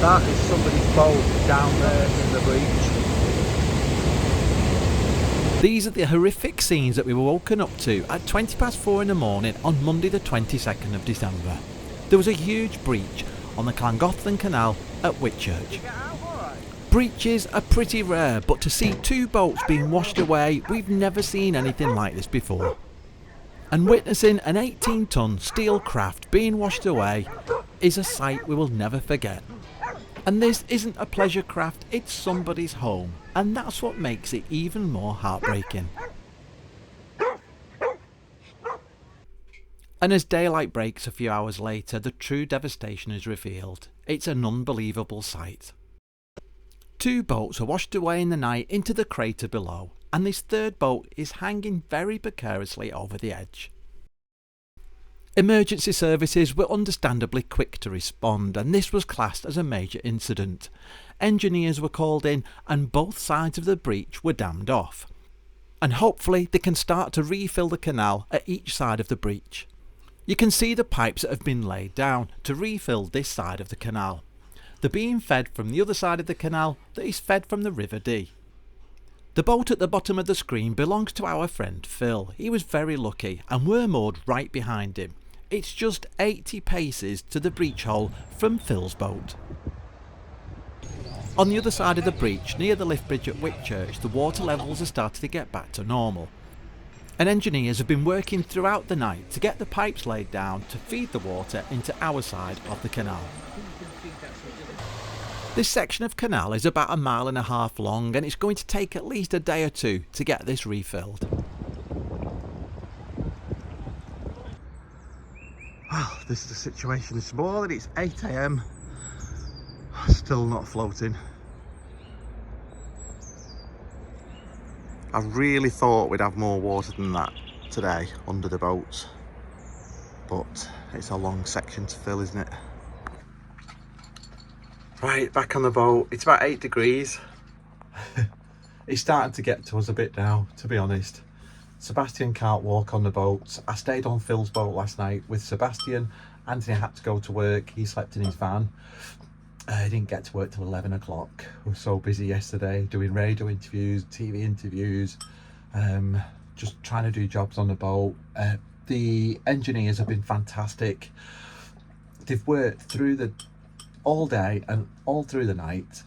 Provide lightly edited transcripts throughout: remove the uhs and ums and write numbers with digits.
That is somebody's boat down there in the breach. These are the horrific scenes that we were woken up to at 4:20 in the morning on Monday the 22nd of December. There was a huge breach on the Llangollen Canal at Whitchurch. Breaches are pretty rare, but to see 2 boats being washed away, we've never seen anything like this before. And witnessing an 18-ton steel craft being washed away is a sight we will never forget. And this isn't a pleasure craft, it's somebody's home, and that's what makes it even more heartbreaking. And as daylight breaks a few hours later, the true devastation is revealed. It's an unbelievable sight. 2 boats are washed away in the night into the crater below, and this 3rd boat is hanging very precariously over the edge. Emergency services were understandably quick to respond, and this was classed as a major incident. Engineers were called in and both sides of the breach were dammed off. And hopefully they can start to refill the canal at each side of the breach. You can see the pipes that have been laid down to refill this side of the canal. They're being fed from the other side of the canal that is fed from the River Dee. The boat at the bottom of the screen belongs to our friend Phil. He was very lucky and we're moored right behind him. It's just 80 paces to the breach hole from Phil's boat. On the other side of the breach, near the lift bridge at Whitchurch, the water levels are starting to get back to normal. And engineers have been working throughout the night to get the pipes laid down to feed the water into our side of the canal. This section of canal is about 1.5 miles long and it's going to take at least a day or 2 to get this refilled. Well, this is the situation this morning. It's 8 AM. Still not floating. I really thought we'd have more water than that today under the boats, but it's a long section to fill, isn't it? Right, back on the boat. It's about 8 degrees. It's starting to get to us a bit now, to be honest. Sebastian can't walk on the boat. I stayed on Phil's boat last night with Sebastian. Anthony had to go to work. He slept in his van. He didn't get to work till 11 o'clock. We were so busy yesterday doing radio interviews, TV interviews, just trying to do jobs on the boat. The engineers have been fantastic. They've worked through all day and all through the night.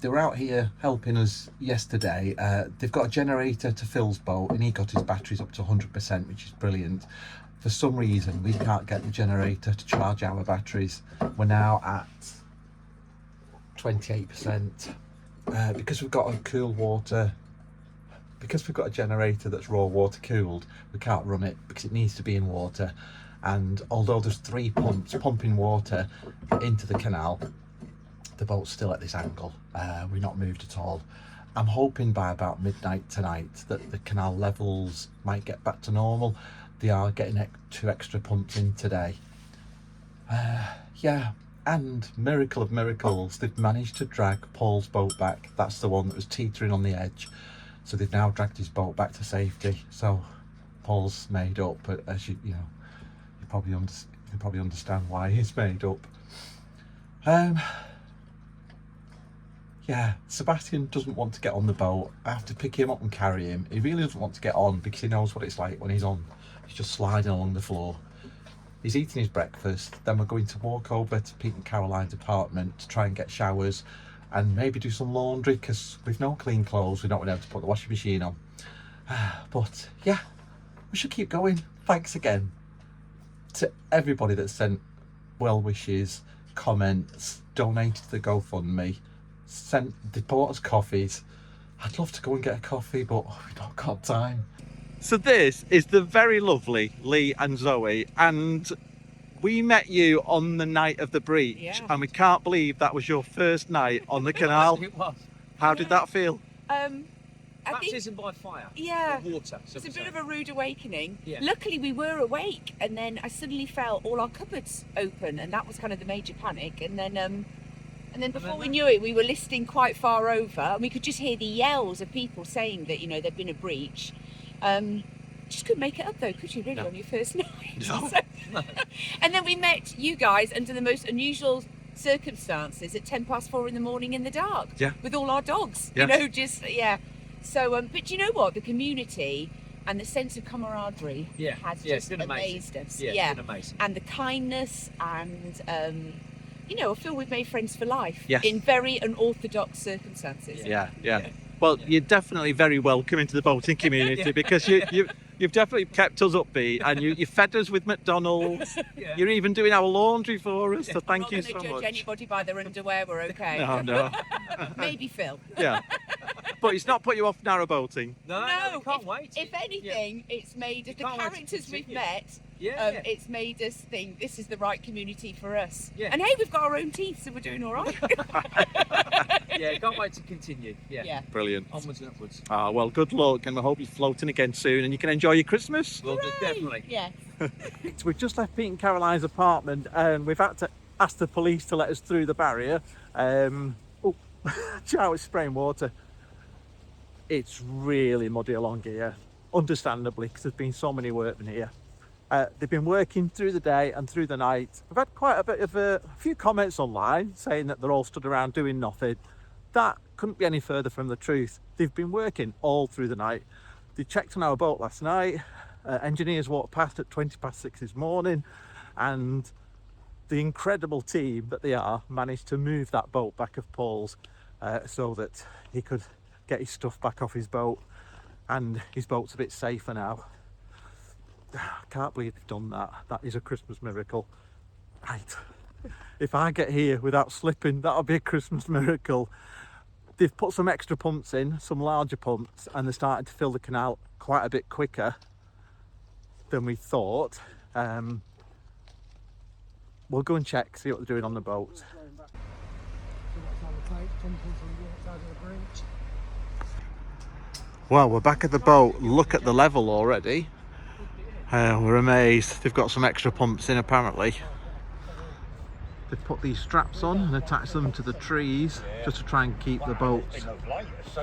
They were out here helping us yesterday. They've got a generator to Phil's boat and he got his batteries up to 100%, which is brilliant. For some reason we can't get the generator to charge our batteries. We're now at 28%, because we've got a generator that's raw water cooled. We can't run it because it needs to be in water, and although there's 3 pumps pumping water into the canal, the boat's still at this angle. We're not moved at all. I'm hoping by about midnight tonight that the canal levels might get back to normal. They are getting 2 extra pumps in today. Yeah, and miracle of miracles, they've managed to drag Paul's boat back. That's the one that was teetering on the edge. So they've now dragged his boat back to safety. So Paul's made up, but as you probably understand why he's made up. Yeah, Sebastian doesn't want to get on the boat. I have to pick him up and carry him. He really doesn't want to get on because he knows what it's like when he's on. He's just sliding along the floor. He's eating his breakfast. Then we're going to walk over to Pete and Caroline's apartment to try and get showers and maybe do some laundry because we've no clean clothes. We're not going to be able to put the washing machine on. But yeah, we should keep going. Thanks again to everybody that sent well wishes, comments, donated to the GoFundMe, they bought us coffees. I'd love to go and get a coffee, but we've not got time. So this is the very lovely Lee and Zoe, and we met you on the night of the breach, yeah. And we can't believe that was your first night on the canal. It was. How did that feel? Baptism by fire. Yeah. Water. It's a bit of a rude awakening. Yeah. Luckily we were awake, and then I suddenly felt all our cupboards open, and that was kind of the major panic. And then before we knew it, we were listing quite far over, and we could just hear the yells of people saying that, there'd been a breach. Just couldn't make it up though, could you really, on your first night? No. And then we met you guys under the most unusual circumstances at 4:10 in the morning in the dark. Yeah. With all our dogs. Yeah. You know, just yeah. So but you know what? The community and the sense of camaraderie has just amazed us. Yeah, it's been amazing. And the kindness and you know, I feel we've made friends for life. Yes. In very unorthodox circumstances. Yeah. Well, you're definitely very welcome into the boating community because you've definitely kept us upbeat, and you fed us with McDonald's. You're even doing our laundry for us, so thank you so much. We're not going to judge anybody by their underwear, we're okay. No. Maybe Phil. Yeah. But it's not put you off narrowboating. No, we can't wait. If anything, it's made us, the can't wait to characters we've continue. met, it's made us think this is the right community for us. Yeah. And hey, we've got our own teeth, so we're doing all right. Yeah, can't wait to continue. Yeah. Brilliant. Onwards and upwards. Ah, well, good luck, and we hope you're floating again soon, and you can enjoy your Christmas. Will do, definitely. Yeah. We've just left Pete and Caroline's apartment, and we've had to ask the police to let us through the barrier. Chow is spraying water. It's really muddy along here, understandably, because there's been so many workmen here. They've been working through the day and through the night. We've had quite a bit of a few comments online saying that they're all stood around doing nothing. That couldn't be any further from the truth. They've been working all through the night. They checked on our boat last night. Engineers walked past at 6:20 this morning, and the incredible team that they are managed to move that boat back of Paul's so that he could get his stuff back off his boat, and his boat's a bit safer now. I can't believe they've done that. That is a Christmas miracle. Right, if I get here without slipping, that'll be a Christmas miracle. They've put some extra pumps in, some larger pumps, and they're starting to fill the canal quite a bit quicker than we thought. We'll go and check, see what they're doing on the boat. Well, we're back at the boat. Look at the level already. We're amazed. They've got some extra pumps in apparently. They've put these straps on and attached them to the trees just to try and keep the boat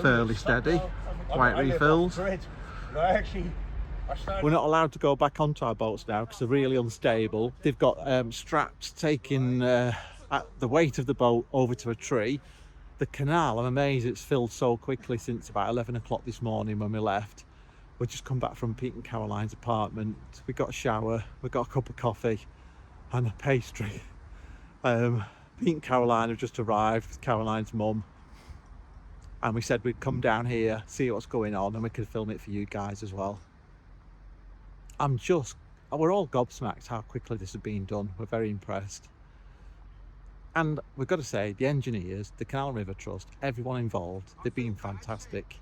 fairly steady. White refills. We're not allowed to go back onto our boats now because they're really unstable. They've got straps taking the weight of the boat over to a tree. The canal, I'm amazed it's filled so quickly since about 11 o'clock this morning when we left. We've just come back from Pete and Caroline's apartment. We got a shower, we got a cup of coffee and a pastry. Pete and Caroline have just arrived with Caroline's mum, and we said we'd come down here, see what's going on, and we could film it for you guys as well. We're all gobsmacked how quickly this has been done. We're very impressed. And we've got to say, the engineers, the Canal River Trust, everyone involved, they've been fantastic.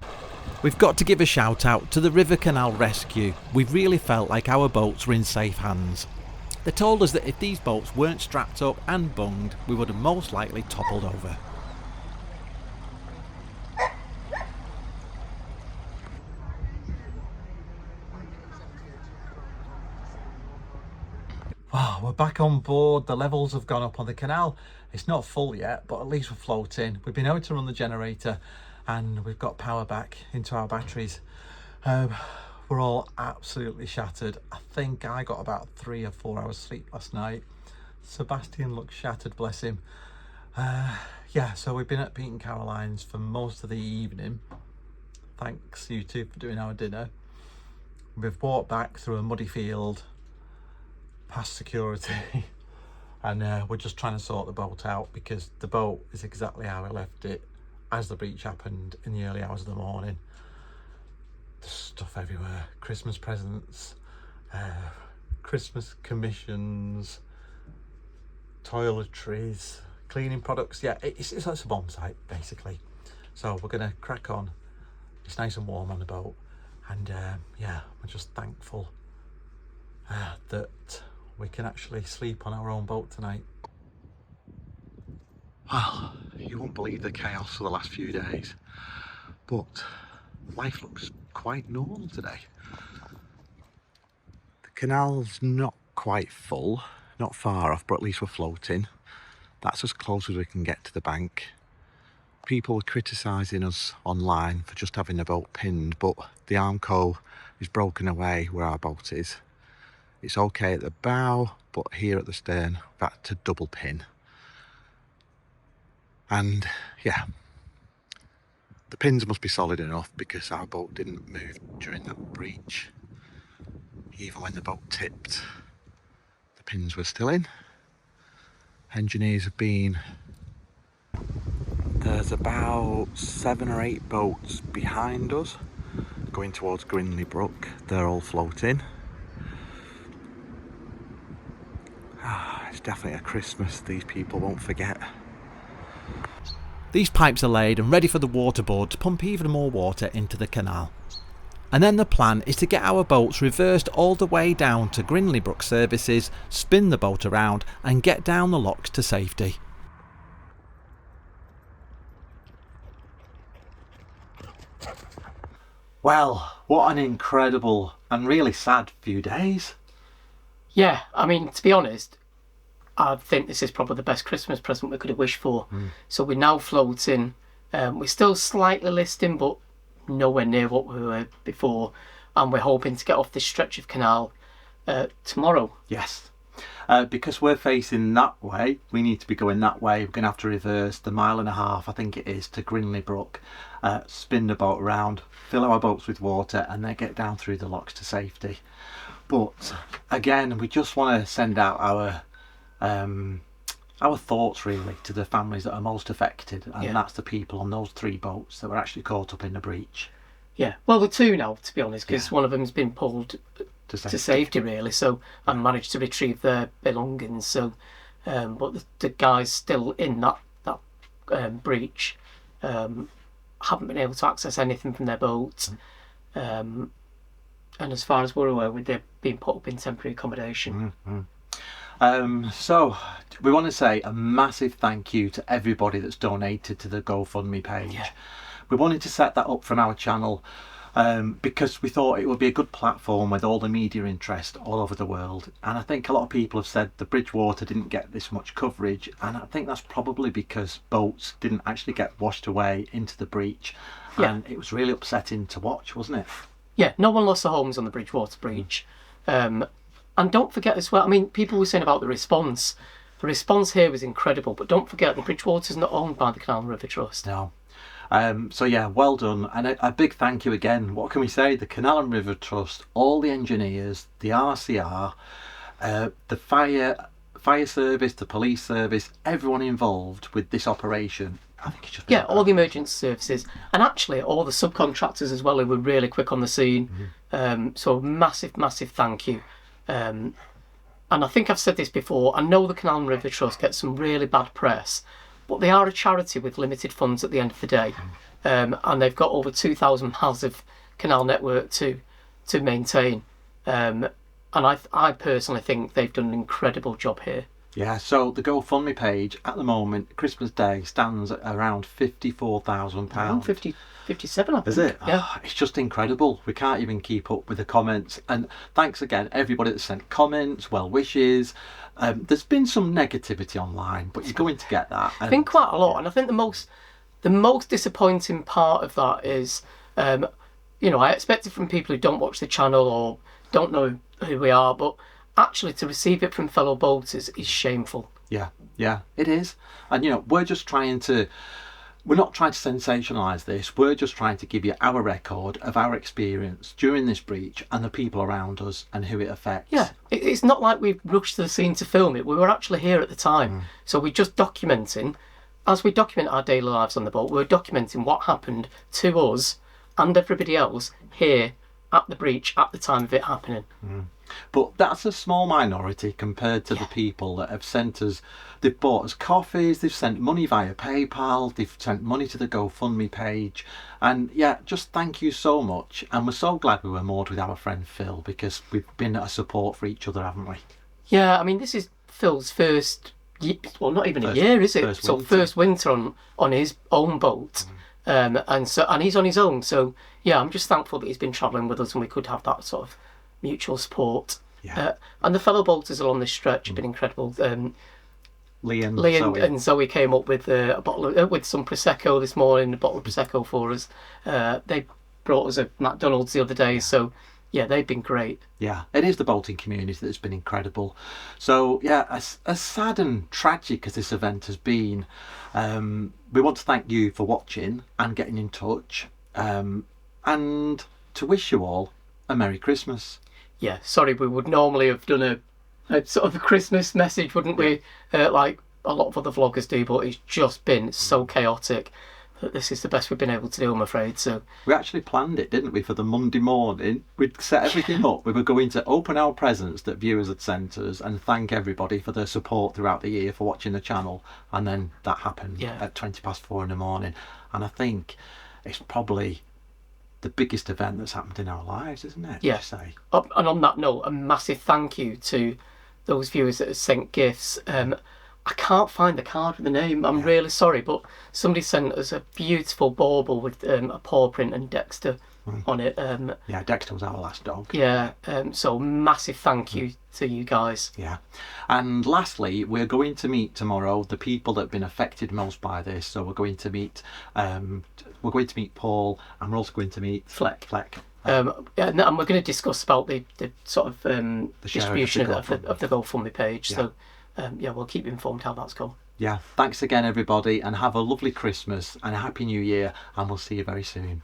We've got to give a shout out to the River Canal Rescue. We've really felt like our boats were in safe hands. They told us that if these boats weren't strapped up and bunged, we would have most likely toppled over. Wow, we're back on board. The levels have gone up on the canal. It's not full yet, but at least we're floating. We've been able to run the generator and we've got power back into our batteries. We're all absolutely shattered. I think I got about 3 or 4 hours sleep last night. Sebastian looks shattered, bless him. Yeah, so we've been at Pete and Caroline's for most of the evening. Thanks you two for doing our dinner. We've walked back through a muddy field past security and we're just trying to sort the boat out because the boat is exactly how we left it as the breach happened in the early hours of the morning. There's stuff everywhere, Christmas presents, Christmas commissions, toiletries, cleaning products. Yeah, it's a bomb site basically. So we're gonna crack on. It's nice and warm on the boat, and yeah, we're just thankful that we can actually sleep on our own boat tonight. Well, you won't believe the chaos of the last few days, but life looks quite normal today. The canal's not quite full, not far off, but at least we're floating. That's as close as we can get to the bank. People were criticising us online for just having the boat pinned, but the Armco is broken away where our boat is. It's okay at the bow, but here at the stern, we've had to double pin. And yeah, the pins must be solid enough because our boat didn't move during that breach. Even when the boat tipped, the pins were still in. Engineers have been... There's about 7 or 8 boats behind us going towards Grinley Brook. They're all floating. It's definitely a Christmas these people won't forget. These pipes are laid and ready for the waterboard to pump even more water into the canal. And then the plan is to get our boats reversed all the way down to Grinley Brook services, spin the boat around and get down the locks to safety. Well, what an incredible and really sad few days. Yeah, I mean, to be honest, I think this is probably the best Christmas present we could have wished for. So we're now floating. We're still slightly listing, but nowhere near what we were before. And we're hoping to get off this stretch of canal tomorrow. Yes. Because we're facing that way, we need to be going that way. We're going to have to reverse the 1.5 miles, I think it is, to Grinley Brook, spin the boat around, fill our boats with water, and then get down through the locks to safety. But again, we just want to send out our thoughts really to the families that are most affected, and that's the people on those 3 boats that were actually caught up in the breach. Yeah, well, the 2 now, to be honest, because one of them's been pulled to safety really, so I managed to retrieve their belongings. So, but the guys still in that breach haven't been able to access anything from their boats, and as far as we're aware, they're being put up in temporary accommodation. So we want to say a massive thank you to everybody that's donated to the GoFundMe page. We wanted to set that up from our channel because we thought it would be a good platform with all the media interest all over the world, and I think a lot of people have said the Bridgewater didn't get this much coverage, and I think that's probably because boats didn't actually get washed away into the breach, and it was really upsetting to watch, wasn't it? Yeah, no one lost their homes on the Bridgewater breach. And don't forget as well, I mean, people were saying about the response. The response here was incredible, but don't forget the Bridgewater's not owned by the Canal and River Trust. No. So yeah, well done, and a big thank you again. What can we say? The Canal and River Trust, all the engineers, the RCR, the fire service, the police service, everyone involved with this operation. I think it's just all the emergency services, and actually all the subcontractors as well, who were really quick on the scene. So massive thank you. And I think I've said this before, I know the Canal and River Trust gets some really bad press, but they are a charity with limited funds at the end of the day, and they've got over 2,000 miles of canal network to maintain, and I personally think they've done an incredible job here. Yeah, so the GoFundMe page at the moment, Christmas Day, stands at around £54,000. Around 57, I think. Is it? Yeah. Oh, it's just incredible. We can't even keep up with the comments. And thanks again, everybody that sent comments, well wishes. There's been some negativity online, but you're going to get that. It's been quite a lot, and I think the most disappointing part of that is, I expected from people who don't watch the channel or don't know who we are, but actually to receive it from fellow boaters is shameful. Yeah, it is. And we're not trying to sensationalise this, we're just trying to give you our record of our experience during this breach and the people around us and who it affects. Yeah, it's not like we rushed to the scene to film it, we were actually here at the time. So we're just documenting, as we document our daily lives on the boat, we're documenting what happened to us and everybody else here at the breach at the time of it happening. But that's a small minority compared to the people that have sent us, they've bought us coffees, they've sent money via PayPal, they've sent money to the GoFundMe page, and just thank you so much. And we're so glad we were moored with our friend Phil, because we've been a support for each other, haven't we? Yeah, I mean, this is Phil's first, well, not even a year, is it? First winter on his own boat. And he's on his own, so yeah, I'm just thankful that he's been travelling with us and we could have that sort of mutual support. And the fellow boaters along this stretch have been incredible. Lee and Zoe came up with a bottle with some prosecco this morning, a bottle of prosecco for us. They brought us a McDonald's the other day, so yeah, they've been great. Yeah, it is the boating community that's been incredible. So yeah, as sad and tragic as this event has been, we want to thank you for watching and getting in touch, and to wish you all a Merry Christmas. Yeah, sorry, we would normally have done a sort of a Christmas message, wouldn't we? Like a lot of other vloggers do, but it's just been so chaotic that this is the best we've been able to do, I'm afraid. So We actually planned it, didn't we, for the Monday morning? We'd set everything up. We were going to open our presents that viewers had sent us and thank everybody for their support throughout the year for watching the channel. And then that happened at 4:20 in the morning. And I think it's probably the biggest event that's happened in our lives, isn't it? Yeah. Would you say? And on that note, a massive thank you to those viewers that have sent gifts. I can't find the card with the name. I'm really sorry, but somebody sent us a beautiful bauble with a paw print and Dexter on it. Yeah, Dexter was our last dog. Yeah, so massive thank you to you guys. Yeah. And lastly, we're going to meet tomorrow the people that have been affected most by this. So we're going to meet Paul, and we're also going to meet Fleck. Uh, And we're going to discuss about the sort of sharing distribution of the of the GoFundMe page. Yeah. So we'll keep you informed how that's gone. Yeah. Thanks again, everybody, and have a lovely Christmas and a Happy New Year, and we'll see you very soon.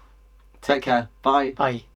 Take care. Bye. Bye.